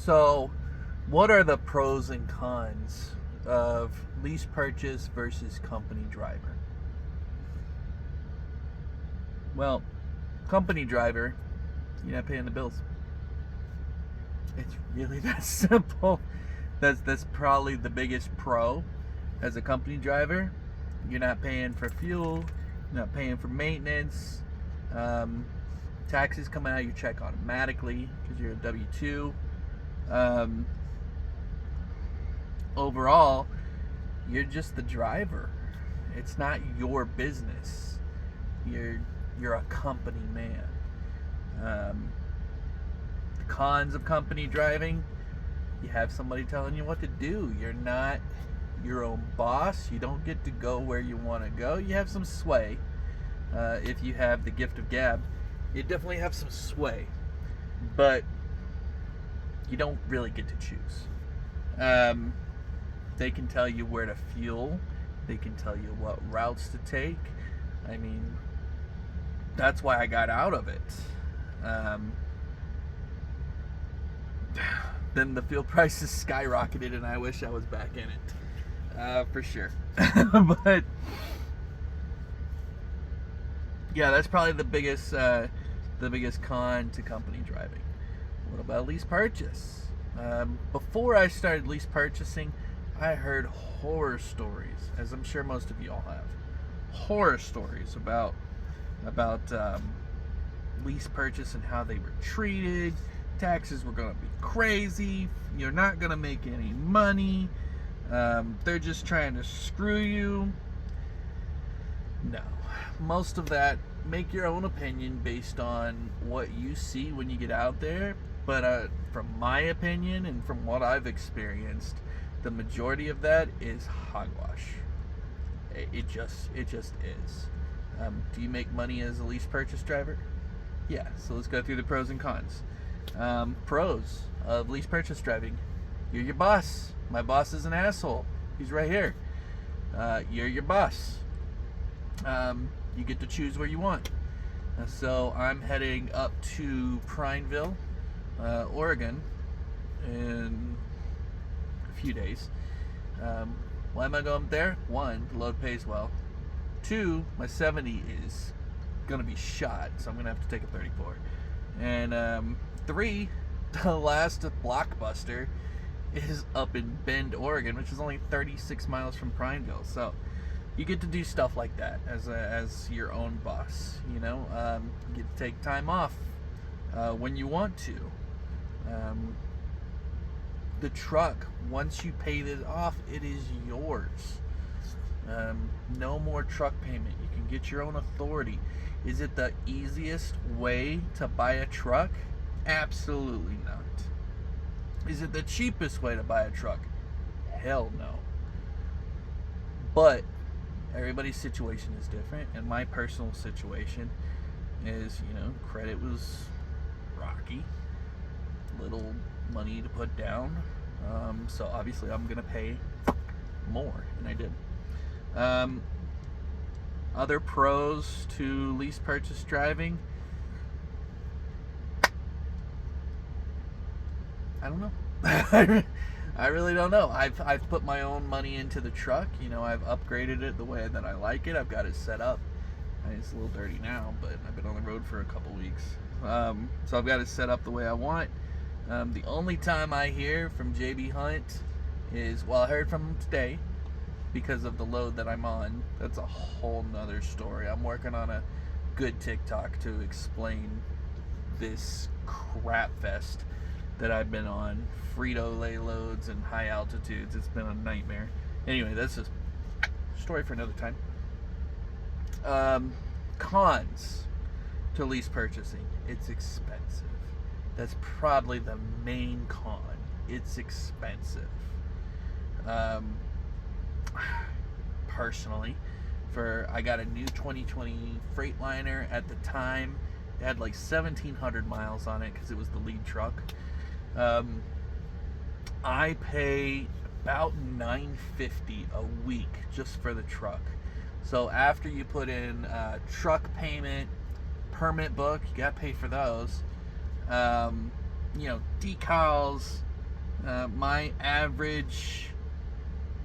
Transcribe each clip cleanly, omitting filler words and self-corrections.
So, what are the pros and cons of lease purchase versus company driver? Well, company driver, you're not paying the bills. It's really that simple. That's probably the biggest pro. As a company driver, you're not paying for fuel, you're not paying for maintenance. Um, Taxes come out of your check automatically because you're a W-2. Um, Overall, you're just the driver. It's not your business. You're a company man. The cons of company driving: you have somebody telling you what to do. You're not your own boss. You don't get to go where you want to go. You have some sway. If you have the gift of gab, you definitely have some sway, but you don't really get to choose. They can tell you where to fuel. They can tell you what routes to take. I mean, that's why I got out of it. Then the fuel prices skyrocketed, and I wish I was back in it, for sure. But yeah, that's probably the biggest con to company driving. What about lease purchase? Before I started lease purchasing, I heard horror stories, as I'm sure most of you all have. Horror stories about lease purchase and how they were treated. Taxes were going to be crazy. You're not going to make any money. They're just trying to screw you. No. Most of that, make your own opinion based on what you see when you get out there. But from my opinion and from what I've experienced, the majority of that is hogwash. It just is. Do you make money as a lease purchase driver? Yeah, so let's go through the pros and cons. Pros of lease purchase driving: you're your boss. My boss is an asshole. He's right here. You're your boss. You get to choose where you want. So I'm heading up to Prineville, Oregon, in a few days. Why am I going there? One, the load pays well. Two, my 70 is gonna be shot, so I'm gonna have to take a 34. And three, the last Blockbuster is up in Bend, Oregon, which is only 36 miles from Prineville. So you get to do stuff like that as your own boss. You get to take time off when you want to. The truck, once you pay it off, it is yours. No more truck payment. You can get your own authority. Is it the easiest way to buy a truck? Absolutely not. Is it the cheapest way to buy a truck? Hell no. But everybody's situation is different, and my personal situation is, credit was rocky, little money to put down, so obviously I'm gonna pay more, and I did. Other pros to lease purchase driving: I don't know. I really don't know. I've put my own money into the truck. I've upgraded it the way that I like it. I've got it set up. It's a little dirty now, but I've been on the road for a couple weeks. So I've got it set up the way I want. The only time I hear from JB Hunt is, well, I heard from him today because of the load that I'm on. That's a whole nother story. I'm working on a good TikTok to explain this crap fest that I've been on. Frito-Lay loads and high altitudes. It's been a nightmare. Anyway, that's a story for another time. Cons to lease purchasing: it's expensive. That's probably the main con. It's expensive. Personally, I got a new 2020 Freightliner at the time. It had like 1,700 miles on it because it was the lead truck. I pay about $950 a week just for the truck. So after you put in truck payment, permit book, you gotta pay for those. Decals, My average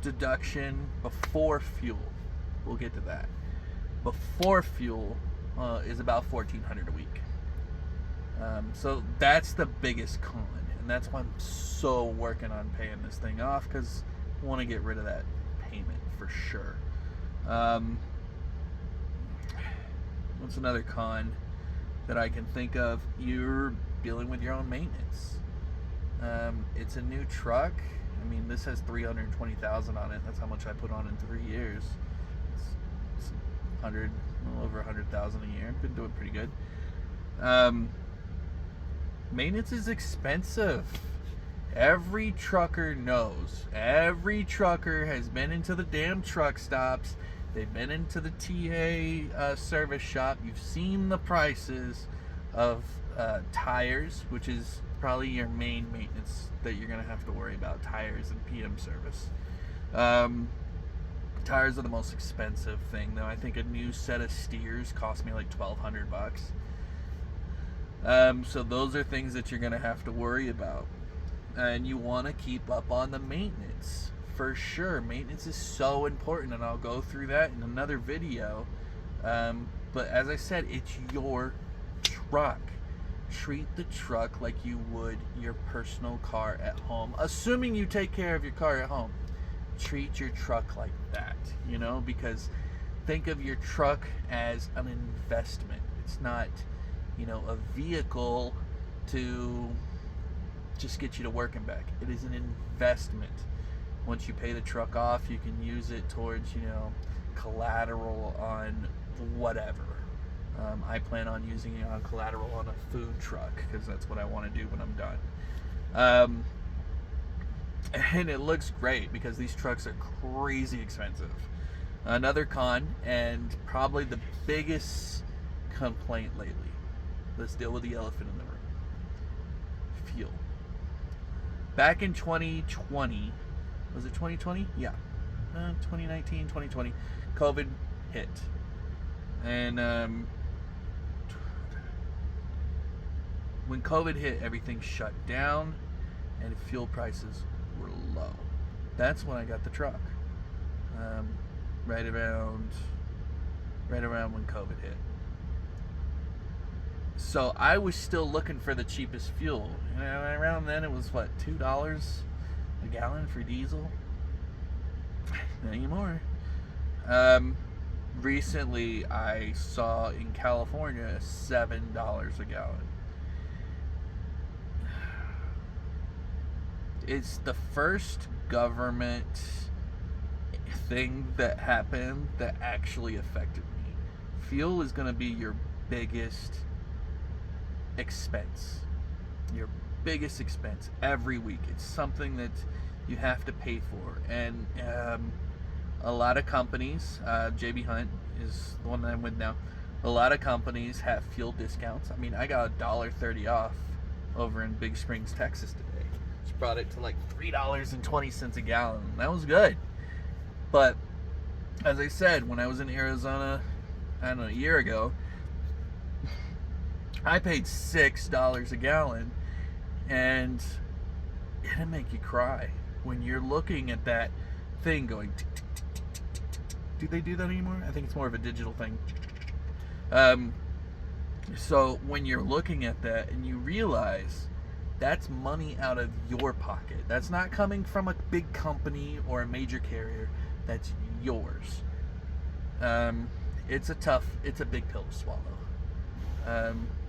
deduction before fuel, we'll get to that, before fuel is about $1,400 a week. So that's the biggest con, and that's why I'm so working on paying this thing off, because I want to get rid of that payment for sure. What's another con that I can think of? You're dealing with your own maintenance. It's a new truck. I mean, this has 320,000 on it. That's how much I put on in 3 years. It's 100, a little over 100,000 a year. Been doing pretty good. Maintenance is expensive. Every trucker knows. Every trucker has been into the damn truck stops. They've been into the TA service shop. You've seen the prices of tires, which is probably your main maintenance that you're going to have to worry about. Tires and PM service. Tires are the most expensive thing, though. I think a new set of steers cost me like $1,200. So those are things that you're going to have to worry about. And you want to keep up on the maintenance. For sure, maintenance is so important, and I'll go through that in another video. But as I said, it's your truck. Treat the truck like you would your personal car at home. Assuming you take care of your car at home. Treat your truck like that, you know, because think of your truck as an investment. It's not, you know, a vehicle to just get you to work and back. It is an investment. Once you pay the truck off, you can use it towards, you know, collateral on whatever. I plan on using it on collateral on a food truck, because that's what I want to do when I'm done. And it looks great because these trucks are crazy expensive. Another con, and probably the biggest complaint lately. Let's deal with the elephant in the room. Fuel. Back in 2020, was it 2020? Yeah. 2019, 2020, COVID hit. And when COVID hit, everything shut down and fuel prices were low. That's when I got the truck. Right around when COVID hit. So I was still looking for the cheapest fuel. And around then it was what, $2 a gallon for diesel? Not anymore. Recently I saw in California $7 a gallon. It's the first government thing that happened that actually affected me. Fuel is going to be your biggest expense. Your biggest expense every week. It's something that you have to pay for. And a lot of companies, JB Hunt is the one that I'm with now, a lot of companies have fuel discounts. I mean, I got $1.30 off over in Big Springs, Texas today. Just brought it to like $3.20 a gallon. That was good. But as I said, when I was in Arizona, I don't know, a year ago, I paid $6 a gallon, and it'll make you cry when you're looking at that thing going tick, tick, tick, tick, tick, tick, tick. Do they do that anymore? I think it's more of a digital thing. So when you're looking at that and you realize that's money out of your pocket, that's not coming from a big company or a major carrier, that's yours. It's a big pill to swallow.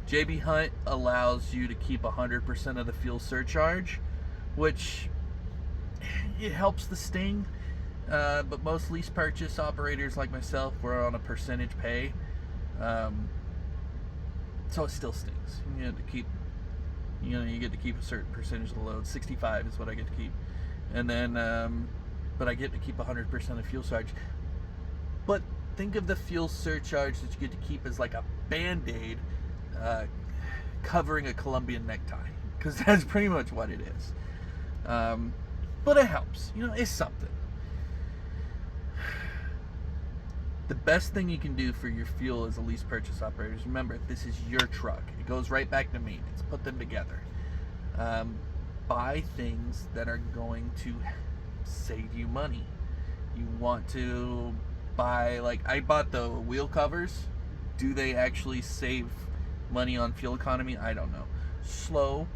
JB Hunt allows you to keep 100% of the fuel surcharge, which it helps the sting, but most lease purchase operators like myself, we're on a percentage pay, so it still stings. You get to keep a certain percentage of the load. 65 is what I get to keep, and then but I get to keep 100% of fuel surcharge. But think of the fuel surcharge that you get to keep as like a band-aid covering a Colombian necktie, because that's pretty much what it is. But it helps, it's something. The best thing you can do for your fuel as a lease purchase operator is remember, this is your truck. It goes right back to maintenance. Put them together. buy things that are going to save you money. You want to buy, like I bought the wheel covers. Do they actually save money on fuel economy? I don't know. Slow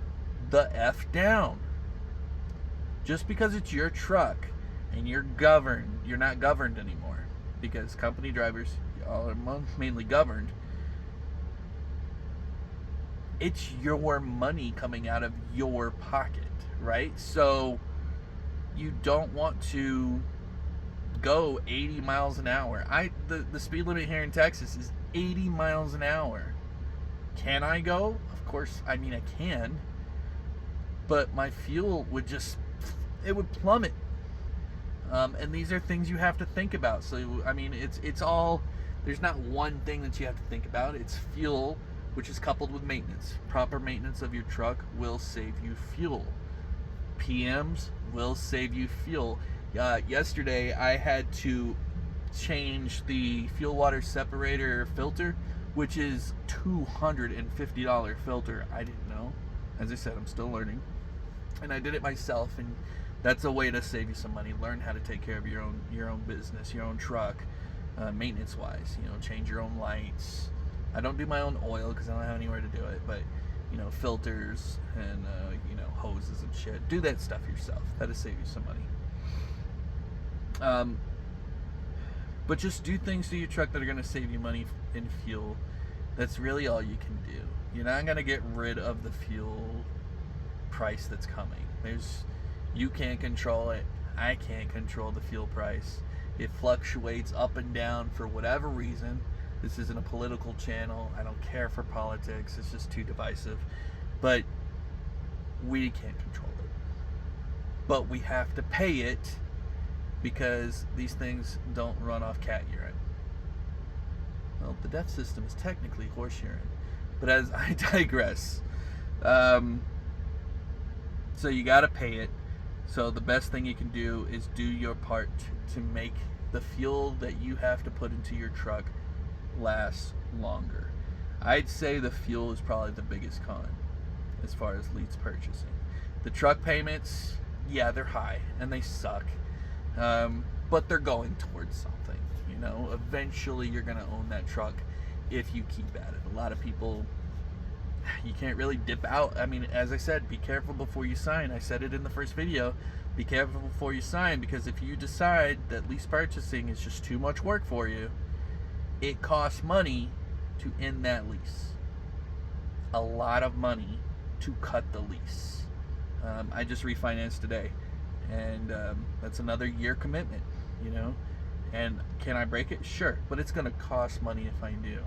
the F down. Just because it's your truck and you're not governed anymore, because company drivers, y'all are mainly governed. It's your money coming out of your pocket, right? So you don't want to go 80 miles an hour. The speed limit here in Texas is 80 miles an hour. Can I go? Of course, I mean I can. But my fuel would would plummet. And these are things you have to think about. So I mean, it's all, there's not one thing that you have to think about. It's fuel, which is coupled with maintenance. Proper maintenance of your truck will save you fuel. PMs will save you fuel. Yesterday I had to change the fuel water separator filter, which is $250 filter. I didn't know. As I said, I'm still learning. And I did it myself, and that's a way to save you some money. Learn how to take care of your own business, your own truck, maintenance wise. Change your own lights. I don't do my own oil because I don't have anywhere to do it, but filters and hoses and shit. Do that stuff yourself. That'll save you some money. But just do things to your truck that are going to save you money in fuel. That's really all you can do. You're not going to get rid of the fuel price that's coming. You can't control it. I can't control the fuel price. It fluctuates up and down for whatever reason. This isn't a political channel. I don't care for politics. It's just too divisive. But we can't control it. But we have to pay it because these things don't run off cat urine. Well, the DEF system is technically horse urine. But as I digress. So you got to pay it. So the best thing you can do is do your part to make the fuel that you have to put into your truck last longer. I'd say the fuel is probably the biggest con as far as lease purchasing. The truck payments, yeah, they're high and they suck, but they're going towards something. Eventually you're going to own that truck if you keep at it. A lot of people, you can't really dip out. I mean, as I said, be careful before you sign. I said it in the first video. Be careful before you sign, because if you decide that lease purchasing is just too much work for you, it costs money to end that lease. A lot of money to cut the lease. I just refinanced today, and that's another year commitment, And can I break it? Sure, but it's going to cost money if I do.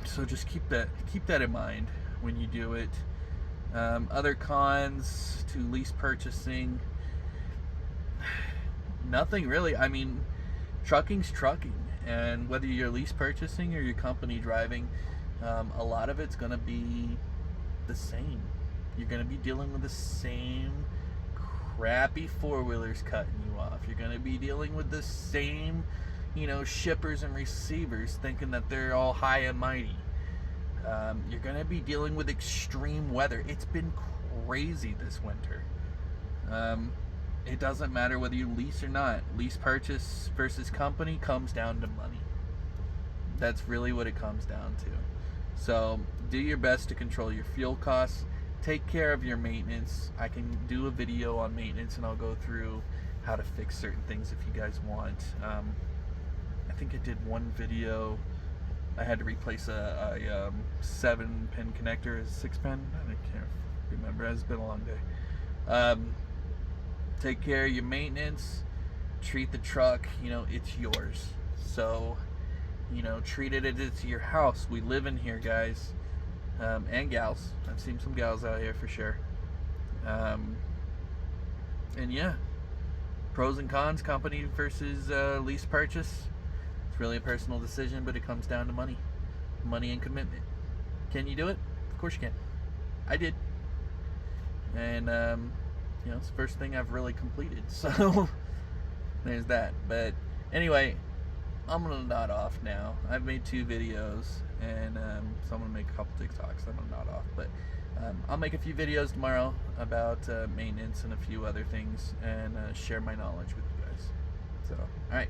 So just keep that in mind when you do it. Other cons to lease purchasing, nothing really. I mean, trucking's trucking, and whether you're lease purchasing or your company driving, a lot of it's going to be the same. You're going to be dealing with the same crappy four-wheelers cutting you off. You're going to be dealing with the same, shippers and receivers thinking that they're all high and mighty. You're going to be dealing with extreme weather. It's been crazy this winter. It doesn't matter whether you lease or not. Lease purchase versus company comes down to money. That's really what it comes down to. So do your best to control your fuel costs. Take care of your maintenance. I can do a video on maintenance, and I'll go through how to fix certain things if you guys want. I think I did one video. I had to replace a 7-pin connector as a 6-pin. I can't remember. It's been a long day. Take care of your maintenance. Treat the truck. It's yours. So, treat it as it's your house. We live in here, guys. And gals. I've seen some gals out here for sure. And yeah, pros and cons, company versus lease purchase. It's really a personal decision, but it comes down to money and commitment. Can you do it? Of course you can. I did. And it's the first thing I've really completed, so there's that. But anyway, I'm gonna nod off now. I've made 2 videos, and so I'm gonna make a couple TikToks. I'm gonna nod off, but I'll make a few videos tomorrow about maintenance and a few other things, and share my knowledge with you guys. So, all right.